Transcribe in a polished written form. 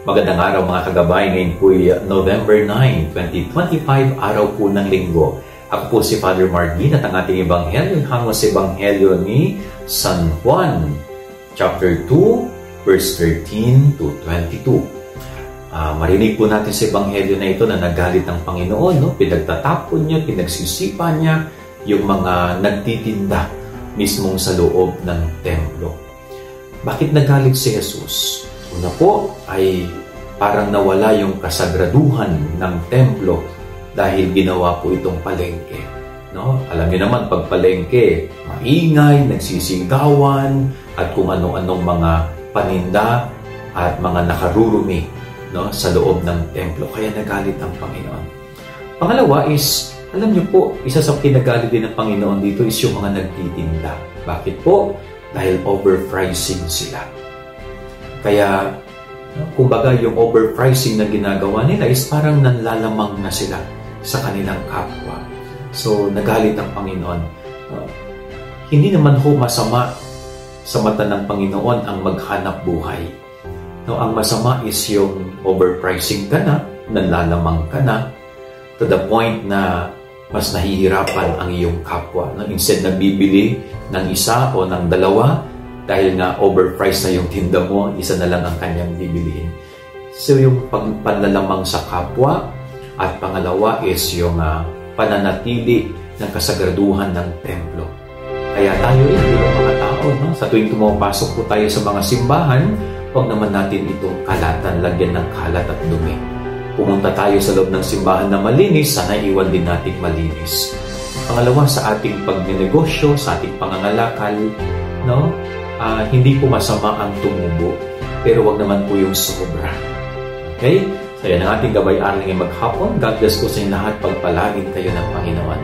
Magandang araw mga kagabay. Ngayon po ay November 9, 2025, araw po ng linggo. Ako po si Father Martin at ang ating ebanghelyo hango sa ebanghelyo ni San Juan, chapter 2, verse 13 to 22. Marinig po natin sa ebanghelyo na ito na nagalit ang Panginoon, no? Pinagtatapon niya, pinagsisipa niya yung mga nagtitinda mismong sa loob ng templo. Bakit nagalit si Jesus? Una po ay parang nawala yung kasagraduhan ng templo dahil ginawa po itong palengke. No? Alam niyo naman, pag palengke, maingay, nagsisigawan, at kung ano-anong mga paninda at mga nakarurumi, no, sa loob ng templo. Kaya nagalit ang Panginoon. Pangalawa is, alam niyo po, isa sa kinagalit din ng Panginoon dito is yung mga nagtitinda. Bakit po? Dahil overpricing sila. Kaya, kumbaga yung overpricing na ginagawa nila is parang nanlalamang na sila sa kanilang kapwa. So, nagalit ang Panginoon. Hindi naman ho masama sa mata ng Panginoon ang maghanap buhay. No, ang masama is yung overpricing ka na, nanlalamang ka na, to the point na mas nahihirapan ang iyong kapwa. No, instead na bibili ng isa o ng dalawa, dahil nga overpriced na yung tinda mo, isa na lang ang kanyang bibilihin. So yung panlalamang sa kapwa, at pangalawa is yung pananatili ng kasagraduhan ng templo. Kaya tayo rin, bilang mga tao, no? Sa tuwing tumapasok po tayo sa mga simbahan, huwag naman natin itong kalatan, lagyan ng kalat at dumi. Pumunta tayo sa loob ng simbahan na malinis, sana iwan din natin malinis. Pangalawa, sa ating pagnenegosyo, sa ating pangangalakal, no? Hindi po masama ang tumubo, pero wag naman po yung sobra. Okay? So yan ang ating gabay-aral ngayong maghapon. God bless po sa inyo lahat. Pagpalain kayo ng Panginoon.